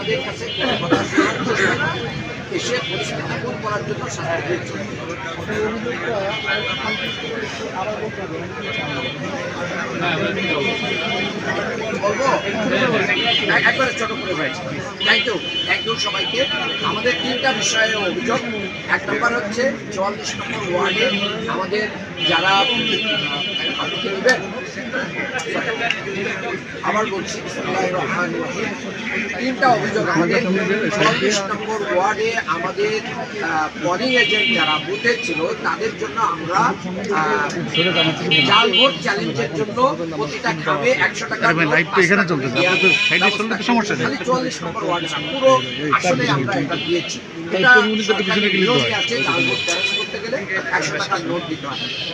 আমাদের কাছে কোনো কথা শোনার চেষ্টা করে এসে পরিস্থিতি দূর করার জন্য শাস্তি দিয়েছে। বলবো একবারে ছোট করে হয়েছে। থ্যাংক ইউ সবাইকে। আমাদের 3টা বিষয়ে অভিযোগ। 1 নম্বর হচ্ছে 44 নম্বর ওয়ার্ডে আমাদের যারা আপনি কি নেবেন আবার বলছি, 3টা অভিযোগ আমাদের। 44 নম্বর ওয়ার্ডে আমাদের পোলিং এজেন্ট যারা বুথে ছিল তাদের জন্য আমরা জাল ভোট চ্যালেঞ্জের জন্য প্রতিটা গ্রামে 100 টাকা খালি 44 নম্বর ওয়ার্ডে না, পুরো আসলে আমরা এটা দিয়েছি।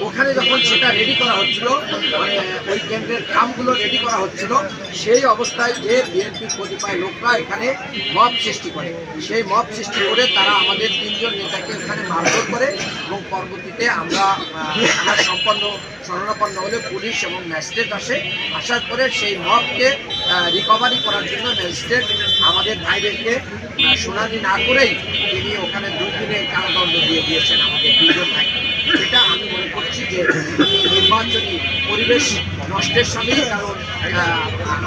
ওখানে যখন সেটা রেডি করা হচ্ছিল, মানে ওই কেন্দ্রের কামগুলো রেডি করা হচ্ছিল, সেই অবস্থায় যে বিএনপির কতিপয় লোকরা এখানে মব সৃষ্টি করে, সেই মব সৃষ্টি করে তারা আমাদের 3 জন নেতাকে এখানে মারধর করে এবং পরবর্তীতে আমরা শরণাপন্ন হলে পুলিশ এবং ম্যাজিস্ট্রেট আসার পরে সেই মবকে রিকভারি করার জন্য ম্যাজিস্ট্রেট আমাদের ভাইদেরকে শুনানি না করেই তিনি ওখানে 2 দিনের কারাদণ্ড দিয়ে দিয়েছেন আমাদের 2 জন ভাইকে। এটা আমি মনে করছি যে নির্বাচনী পরিবেশ নষ্টের সঙ্গে, কারণ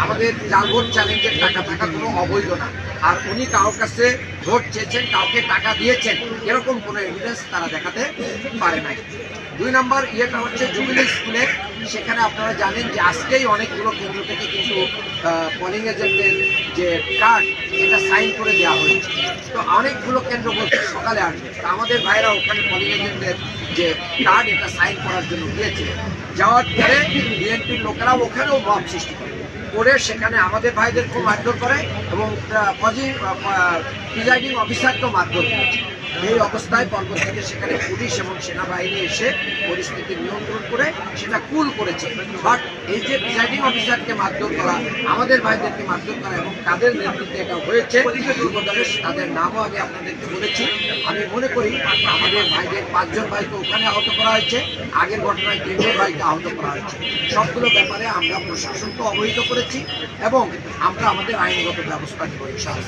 আমাদের জাল ভোট চ্যালেঞ্জের টাকা থাকা কোনো অবৈধ না। আর উনি কারোর কাছে ভোট চেয়েছেন, কাউকে টাকা দিয়েছেন, এরকম কোনো এভিডেন্স তারা দেখাতে পারে নাই। 2 নম্বর ইয়েটা হচ্ছে জুবিলি স্কুলে। সেখানে আপনারা জানেন যে আজকেই অনেকগুলো কেন্দ্র থেকে কিন্তু পোলিং এজেন্টের যে কার্ড এটা সাইন করে দেওয়া হয়েছে। তো অনেকগুলো কেন্দ্র বলছে সকালে আসবে, তো আমাদের ভাইরা ওখানে পোলিং এজেন্টের যে কার্ড এটা সাইন করার জন্য গিয়েছে। যাওয়ার পরে বিএনপির লোকেরা ওখানেও মব সৃষ্টি করে সেখানে আমাদের ভাইদেরকেও মারধর করে এবং প্রিজাইডিং অফিসারকেও মারধর করেছে। এই অবস্থায় পরবর্তীতে সেখানে পুলিশ এবং সেনাবাহিনী এসে পরিস্থিতি নিয়ন্ত্রণ করে সেটা কুল করেছে। বাট এই যে প্রিজাইডিং অফিসারকে মারধর করা, আমাদের ভাইদেরকে মারধর করা এবং কাদের নেতৃত্বে এটা হয়েছে যুবদলের তাদের নামও আমি আপনাদেরকে বলেছি। আমি মনে করি আমাদের ভাইদের 5 জন ভাইকে ওখানে আহত করা হয়েছে, আগের ঘটনায় 3 জন ভাইকে আহত করা হয়েছে। সবগুলো ব্যাপারে আমরা প্রশাসনকে অবহিত করেছি এবং আমরা আমাদের আইনগত ব্যবস্থা নেব ইনশাআল্লাহ।